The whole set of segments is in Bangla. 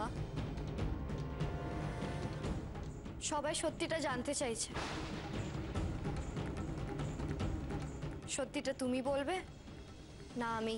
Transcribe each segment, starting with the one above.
মা, সবাই সত্যিটা জানতে চাইছে। সত্যিটা তুমি বলবে না আমি?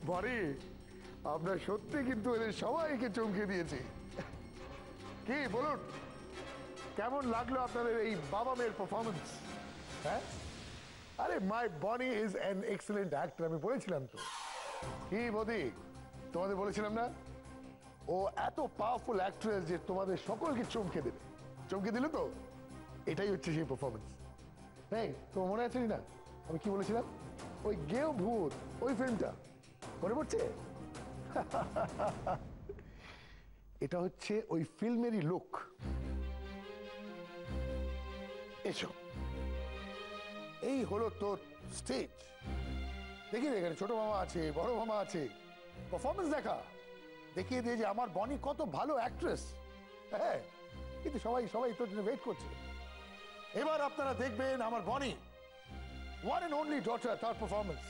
বনি, আপনার সত্যি কিন্তু এদের সবাইকে চমকে দিয়েছে। কি বলুন, কেমন লাগলো আপনাদের এই বাবা মেয়ের পারফরমেন্স? হ্যাঁ, আরে মাই বনি ইজ অ্যান এক্সেলেন্ট অ্যাক্টর, আমি বলেছিলাম তো। কি বদি, তোমাদের বলেছিলাম না ও এত পাওয়ারফুল অ্যাক্ট্রেস যে তোমাদের সকলকে চমকে দেবে। চমকে দিল তো, এটাই হচ্ছে সেই পারফরমেন্স। হ্যাঁ, তোমার মনে আছে না আমি কি বলেছিলাম? ওই গেও ভূত, ওই ফিল্মটা মনে পড়ছে? এটা হচ্ছে ওই ফিল্মেরই লুক। এসো, এই হলো তোর স্টেজ। দেখি এখানে ছোট মামা আছে, বড় মামা আছে, পারফরমেন্স দেখা, দেখিয়ে দিয়ে যে আমার বনি কত ভালো অ্যাক্ট্রেস। হ্যাঁ, কিন্তু সবাই সবাই তোর জন্য ওয়েট করছে। এবার আপনারা দেখবেন আমার বনি, ওয়ান এন্ড অনলি ডটার, তার পারফরমেন্স।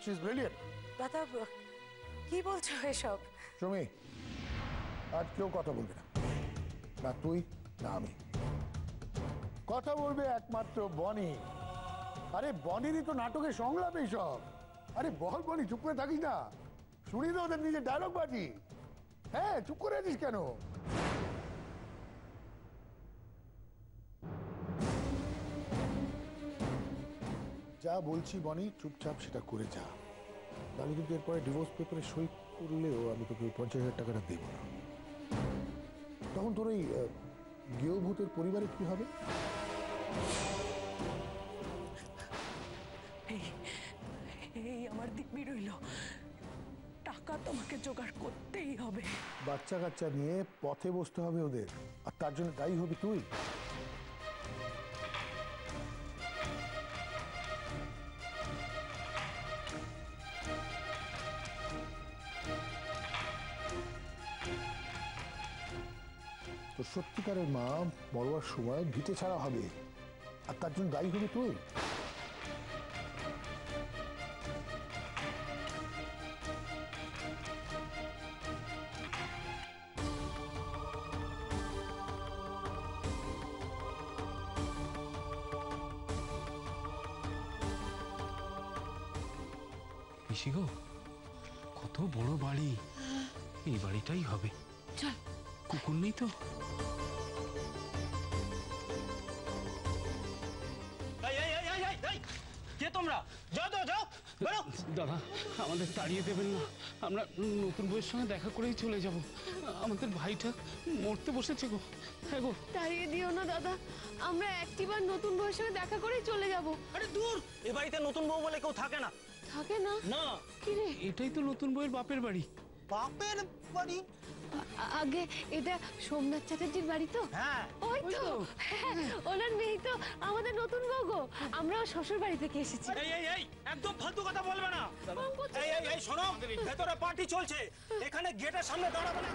She is brilliant. দাদা কি বলছো এসব? সুমি, আজ কেউ কথা বলবে না, না তুই না আমি। কথা বলবে একমাত্র বনি। আরে বনিরই তো নাটকের সংলাপ এইসব। আরে বল বনি, চুপ করে থাকিস না, শুনি তো ওদের নিজের ডায়লগ বাজি। হ্যাঁ, চুপ করে আছিস কেন? যা বলছি বনি, চুপচাপ সেটা করে যা। আমি কিন্তু এরপরে ডিভোর্স পেপারে সই করলেও আমি তোকে 50,000 টাকাটা দেব না। তখন তোর ওই গেয়ভূতের পরিবারের কি হবে? এই আমার দিব্যি রইল, টাকা তোমাকে জোগাড় করতেই হবে। বাচ্চা কাচ্চা নিয়ে পথে বসতে হবে ওদের, আর তার জন্য দায়ী হবি তুই। তো সত্যিকারের মা মরবার সময় ভিটে ছাড়া হবে, আর তার জন্য দায়ী হবি তুই। পিসি গো, কত বড় বাড়ি, এই বাড়িটাই হবে। চল। কুকুর নেই তো? কে তোমরা? যাও যাও যাও, বেরো। দাদা, আমাদের তাড়িয়ে দেবেন না, আমরা নতুন বউয়ের সঙ্গে দেখা করেই চলে যাব। আমাদের ভাইটা মরতে বসেছে গো। হ্যাঁ গো, তাড়িয়ে দিও না দাদা, আমরা একটিবার নতুন বউয়ের সঙ্গে দেখা করেই চলে যাব। আরে দূর, এ বাড়িতে নতুন বউ বলে কেউ থাকে না। থাকে না? না। কি রে? এটাই তো নতুন বউয়ের বাপের বাড়ি। বাপের বাড়ি? আগে এটা সোমনাথ চ্যাটার্জির বাড়ি তো? হ্যাঁ। ওই তো, হ্যাঁ, ওনার মেয়ে তো আমাদের নতুন বউ গো। আমরা শ্বশুর বাড়ি থেকে এসেছি। এই এই এই, একদম ফালতু কথা বলবে না। এই এই এই, শোনো, ভেতরে পার্টি চলছে, এখানে গেটের সামনে দাঁড়াবে না।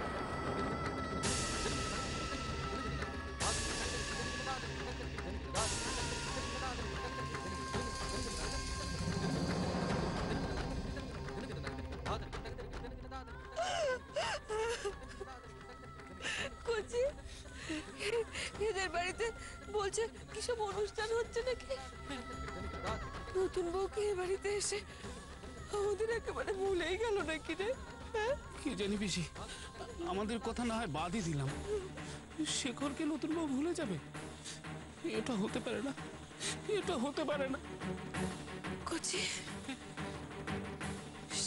কচি, এদের বাড়িতে বলছে কিসব অনুষ্ঠান হচ্ছে নাকি? নতুন বউকে এ বাড়িতে এসে আমাদের একেবারে ভুলেই গেল নাকি রে? হ্যাঁ? কি জানি পিসি, আমাদের কথা না হয় বাদই দিলাম, শেখরকে নতুন বউ ভুলে যাবে? এটা হতে পারে না, এটা হতে পারে না। কচি,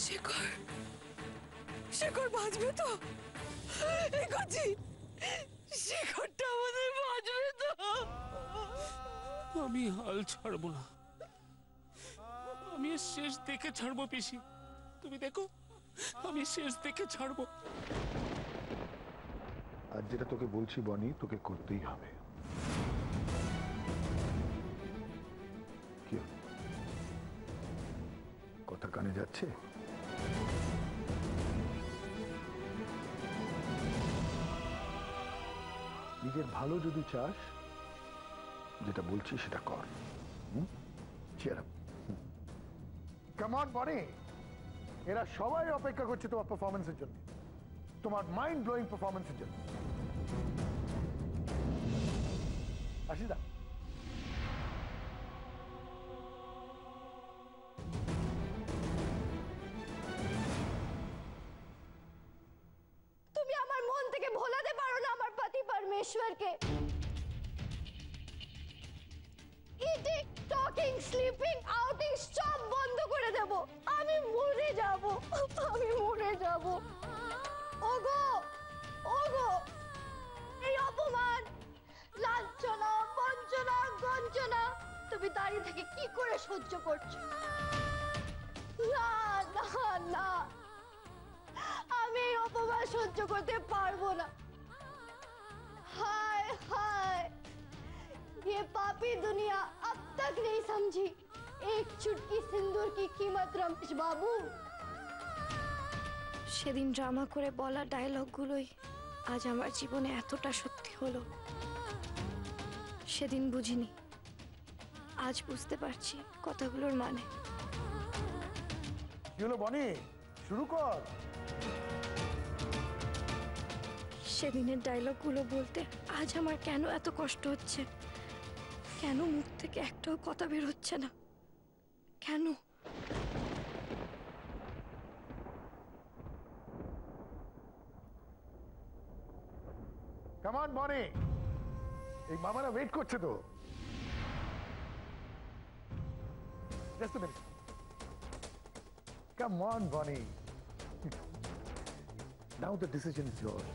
শেখর, শেখর বাঁচবে তো? এই কচি, শেখরটা আমাদের বাঁচবে তো? আমি হাল ছাড়বো না, আমি এর শেষ দেখে ছাড়বো পিসি, তুমি দেখো, আমি শেষ দেখে ছাড়বো। আর যেটা তোকে বলছি বনি, তোকে করতেই হবে। কি হলো? কথা কানে যাচ্ছে? নিজের ভালো যদি চাস, যেটা বলছি সেটা কর। কেমন বনি, এরা সবাই অপেক্ষা করছে তোমার পারফরমেন্সের জন্য, তোমার মাইন্ড ব্লোয়িং পারফরমেন্সের জন্য। আশিদা, তুমি আমার মন থেকে ভোলাতে পারো না আমার পতি পরমেশ্বরকে। ইটিং, টকিং, স্লিপিং, আউটিং সব বন্ধ করে দেব। আমি মরে যাব, আমি মরে যাব। ওগো, ওগো, এই অপমান, লাঞ্ছনা, বঞ্চনা, গঞ্জনা তুমি দাঁড়িয়ে থেকে কি করে সহ্য করছো? না না না, আমি এই অপমান সহ্য করতে পারবো না। हाय हाय, ये पापी दुनिया अब तक नहीं समझी एक चुटकी सिंदूर की कीमत रमेश बाबू। সেদিন ড্রামা করে বলা ডায়লগগুলোই আজ আমার জীবনে এতটা সত্যি হলো। সেদিন বুঝিনি, আজ বুঝতে পারছি কথাগুলোর মানে। কি হলো বনি, শুরু কর। সেদিনের ডায়লগগুলো বলতে আজ আমার কেন এত কষ্ট হচ্ছে? কেন মুখ থেকে একটাও কথা বের হচ্ছে না? কেন? কেমন বনি, এই মামারা ওয়েট করছে তো। Just a minute. Come on, Bonnie. Now the decision is yours.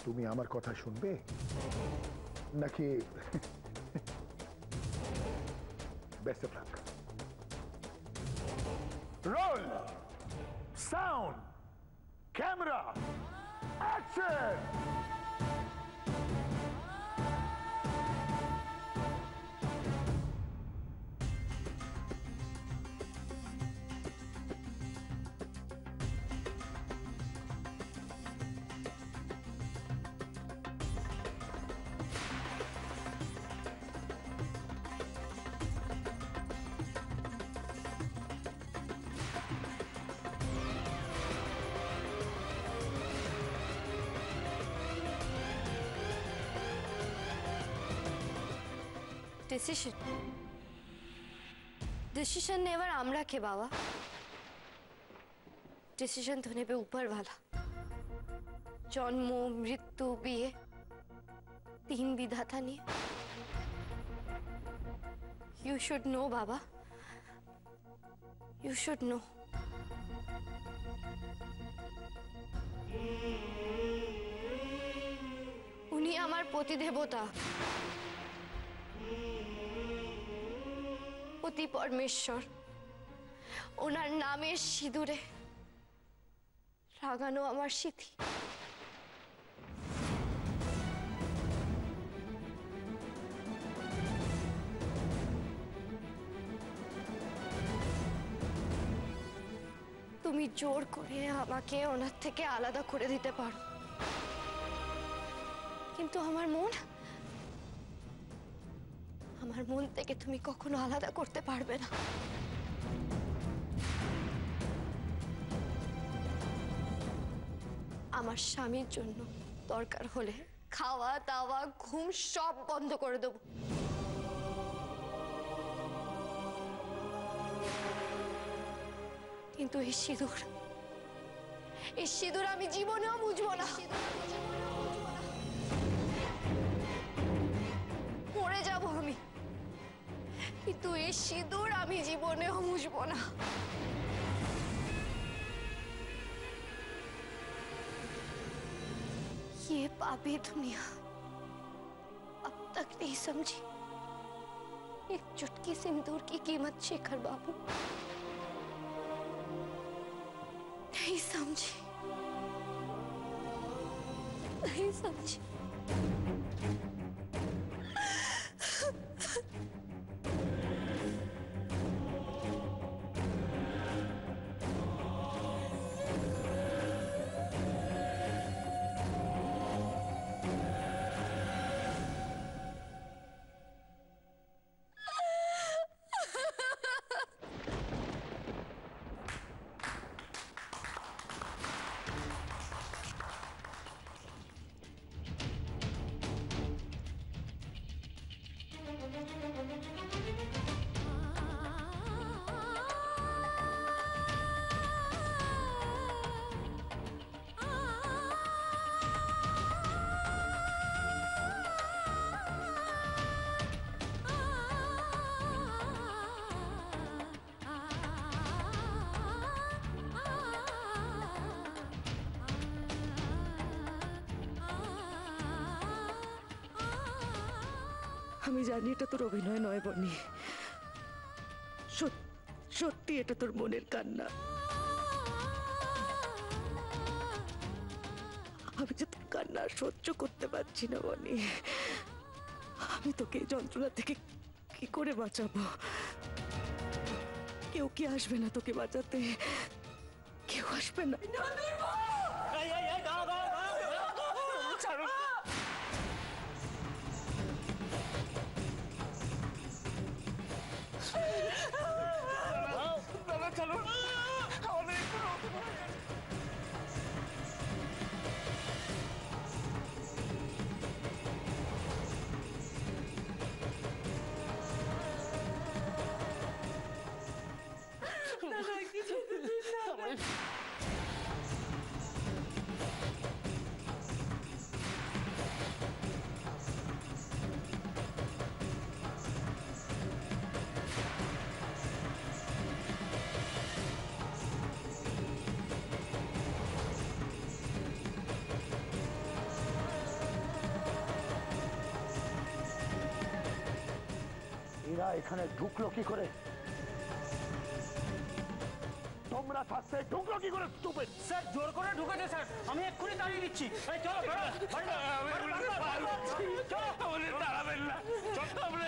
তুমি আমার কথা শুনবে নাকি? Best of luck. Roll, sound, camera, action. Decision never আমরা কে বাবা? ডিসিশন তো নেবে উপরওয়ালা। জন্ম, মৃত্যু, বিয়ে, তিন বিধাতা নিয়ে। ইউ শুড নো বাবা, ইউ শুড নো। উনি আমার পতি দেবতা, পতি পরমেশ্বর। ওনার নামের সিঁদুরে রাগানো আমার স্মৃতি। তুমি জোর করে আমাকে ওনার থেকে আলাদা করে দিতে পারো, কিন্তু আমার মন থেকে তুমি কখনো আলাদা করতে পারবে না। আমার স্বামীর জন্য দরকার হলে খাওয়া দাওয়া ঘুম সব বন্ধ করে দেব। কিন্তু এই সিঁদুর আমি জীবনেও বুঝবো না। মরে যাব আমি, কিন্তু এই সিঁদুর আমি জীবনেও মুছবো না। ये पापी दुनिया अब तक नहीं समझी एक चुटकी सिंदूर की कीमत। शेखर बाबू नहीं समझी, नहीं समझी। আমি জানি এটা তোর অভিনয় নয় বনি, সত্যি এটা তোর মনের কান্না। আমি যে তোর কান্না সহ্য করতে পারছি না বনি। আমি তোকে এই যন্ত্রণা থেকে কি করে বাঁচাবো? কেউ কি আসবে না তোকে বাঁচাতে? কেউ আসবে না। এরা এখানে ঢুকলো কি করে? তোমরা থাকতে ঢুকলো কি করে? স্টুপিড! স্যার জোর করে ঢুকেছে স্যার, আমি এক্ষুনি তাড়িয়ে দিচ্ছি। এই চলো দাঁড়াবেন না, আমরা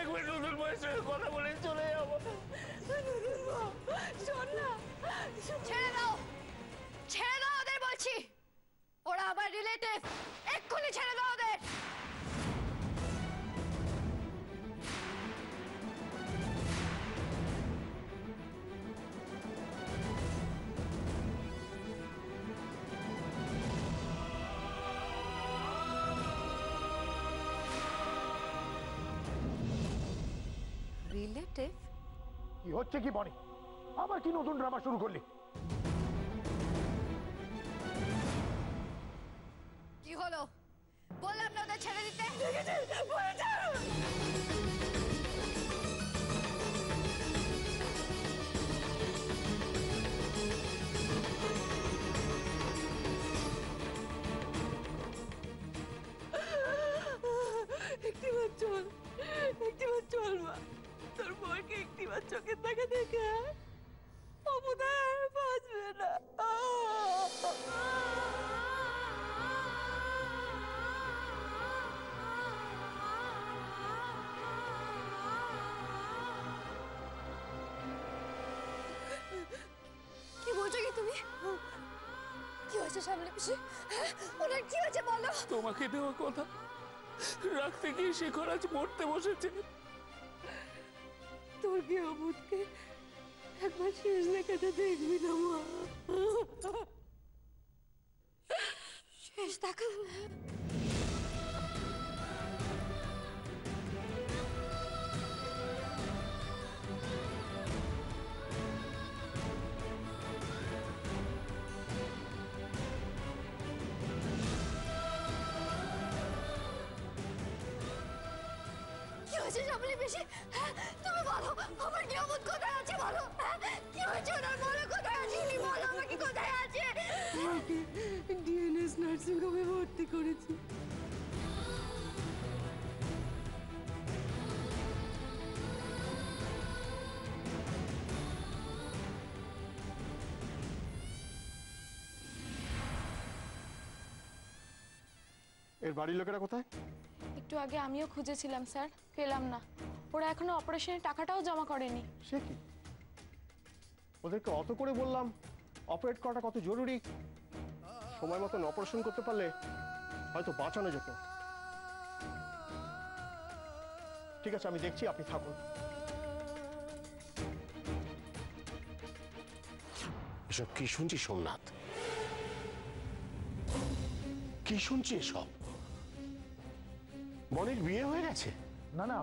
একবার নতুন বয়সের সঙ্গে কথা বলে চলে যাবো। ছেড়ে দাও, ছেড়ে দাও ওদের বলছি। ওরা আমার রিলেটিভ, এক্ষুনি ছেড়ে দাও ওদের। রিলেটিভ? কি হচ্ছে কি বনি? আবার কি নতুন ড্রামা শুরু করলি? কি হলো? বললাম না ওদের ছেড়ে দিতে। একটিবার চল মা, তোর বউকে একটিবার চোখের দেখা দেখে অবদার বাঁচবে না। কি বলছো কি তুমি? কি হয়েছে সামনে পিছে? ওনার কি হয়েছে বলো? তোমাকে দেওয়া কথা রাখতে গিয়ে শেখর আজ মরতে বসেছে। তোর কি অবুদকে একবার শেষ দেখাটা দেখবি না মা? শেষ দেখা? হয়েছে সামনে বেশি? হ্যাঁ, তুমি বলো আমার নিয়ামত কোথায় আছে বলো? হ্যাঁ, কি হয়েছে ওনার বলো কোথায় আছে? উনি বলো আমাকে কোথায় আছে? ডিএনএস নার্সিং হোমে ভর্তি করেছি। এর বাড়ির লোকেরা কোথায়? একটু আগে আমিও খুঁজেছিলাম স্যার, পেলাম না। ওরা এখনো অপারেশনের টাকাটাও জমা করেনি। সে কি, ওদেরকে অত করে বললাম অপারেট করাটা কত জরুরি, সময় মতন অপারেশন করতে পারলে হয়তো বাঁচানো যেত। ঠিক আছে, আমি দেখছি, আপনি থাকুন। এসব কি শুনছি সোমনাথ? কি শুনছি এসব? বনির বিয়ে হয়ে গেছে? না না,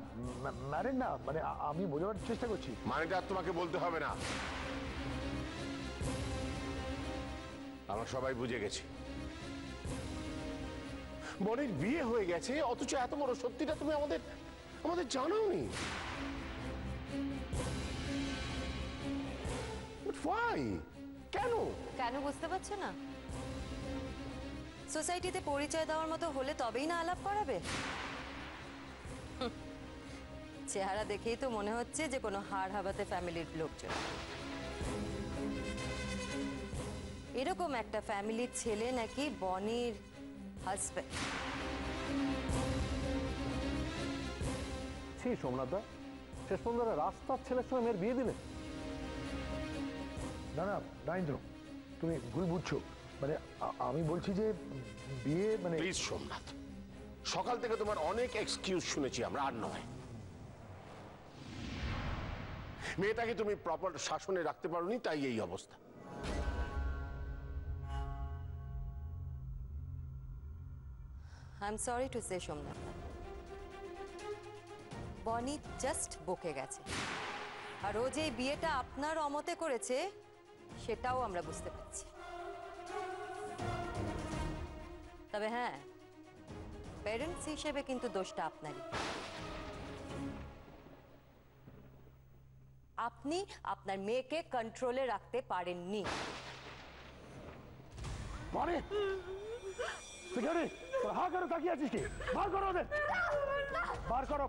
ম্যারেড না, মানে আমি বোঝাবার চেষ্টা করছি। মানেটা আর তোমাকে বলতে হবে না, আমরা সবাই বুঝে গেছি। বনির বিয়ে হয়ে গেছে, অথচ এত বড় সত্যিটা তুমি আমাদের জানাওনি। Why? কেন? কেন বুঝতে পারছো না? সোসাইটিতে পরিচয় দেওয়ার মতো হলে তবেই না আলাপ করাবে। চেহারা দেখেই তো মনে হচ্ছে যে কোনো হাড় হাবাতে ফ্যামিলির লোকজন। এরকম একটা ফ্যামিলির ছেলে নাকি বনির হাজবেন্ড। ছি সোমনাথদা, শেষ পর্যন্ত রাস্তার ছেলের সঙ্গে মেয়ের বিয়ে দিলে? না না নাইন্দ্র, তুমি ভুল বুঝছো। মানে আমি বলছি যে বিয়ে মানে প্লিজ সোমনাথ, সকাল থেকে তোমার অনেক এক্সকিউজ শুনেছি আমরা, আর নয়। মেয়েটাকে তুমি প্রপার শাসনে রাখতে পারোনি, তাই এই অবস্থা। I am sorry to say Somnath, বনি জাস্ট বকে গেছে। আর ও যে বিয়েটা আপনার অমতে করেছে সেটাও আমরা বুঝতে পারছি। তবে হ্যাঁ, প্যারেন্টস হিসেবে কিন্তু দোষটা আপনারই। আপনি আপনার মেয়েকে কন্ট্রোলে রাখতে পারেননি। মানে সিগারেট তোর হা করে তাকিয়ে আছিস কি? বার করো ওদের, বার করো।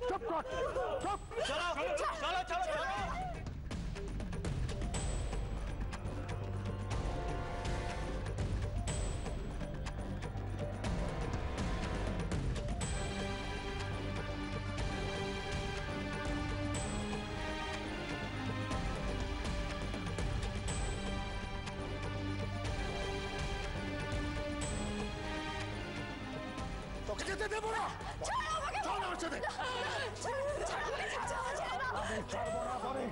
চুপ কর, চুপ। চলো চলো চলো চলো। তোকে যেতে দেবো না। চল আমার সাথে। আমি ছাড়বো না বলে।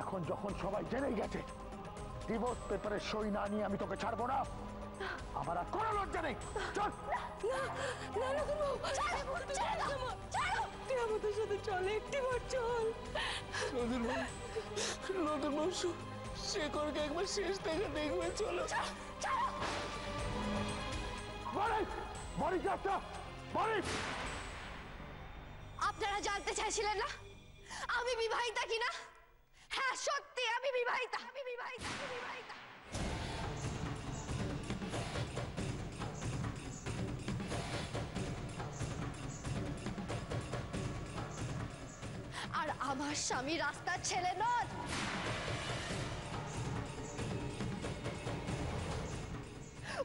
এখন যখন সবাই জেনে গেছে, ডিভোর্স পেপারে সই না নিয়ে আমি তোকে ছাড়বো না। আমার আর কোনো লজ্জা নেই। চল। আমাদের সাথে চলে, একটিবার চল। নতুন বংশ শেখরকে একবার শেষ থেকে দেখবে, চলো। আপনারা জানতে চাইছিলেন না আমি বিবাহিতা কিনা? হ্যাঁ সত্যি আমি বিবাহিতা, আমি বিবাহিতা, আমি বিবাহিতা। আর আমার স্বামী রাস্তার ছেলে নন।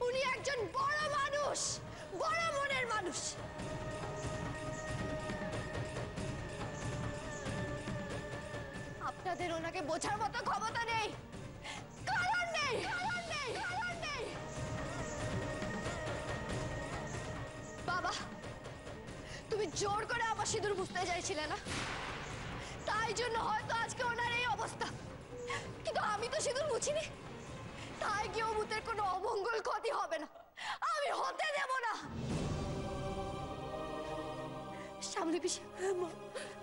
উনি একজন বড় মানুষ, বড় মনের মানুষ। আপনাদের ওনাকে বোঝার মতো ক্ষমতা নেই, কারণ নেই, কারণ নেই, কারণ নেই। বাবা, তুমি জোর করে আমার সিঁদুর বুঝতে চাইছিলে না, তাই জন্য হয়তো আজকে ওনার এই অবস্থা। কিন্তু আমি তো সিঁদুর মুছিনি, তাই কি অমুতের কোনো অমঙ্গল ক্ষতি হবে না, আমি হতে দেব না। সামনে পিছে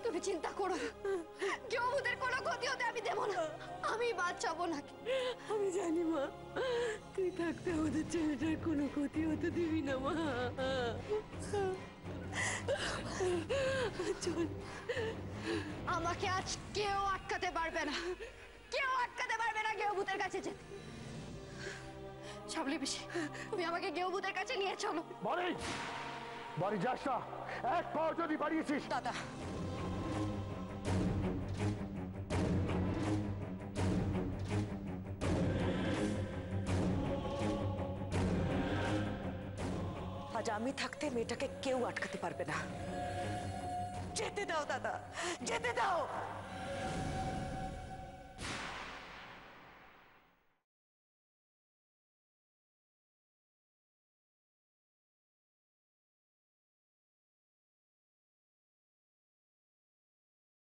তুমি চিন্তা করো না, কেউ ওদের কোনো ক্ষতি হতে আমি দেব না। আমি বাঁচাবো নাকি? আমি জানি মা, তুই থাকতে আমাদের ছেলেটার কোনো ক্ষতি হতে দিবি না মা। আমাকে আজ কেউ আটকাতে পারবে না, কেউ আটকাতে পারবে না গেহভূতের কাছে যেতে। সাবলি পিসি, তুমি আমাকে গেহভূতের কাছে নিয়ে চলো। বাড়ি বাড়ি যাস না, এক পাও যদি বাড়িয়েছিস। দাদা, আজ আমি থাকতে মেয়েটাকে কেউ আটকাতে পারবে না। যেতে দাও দাদা, যেতে দাও।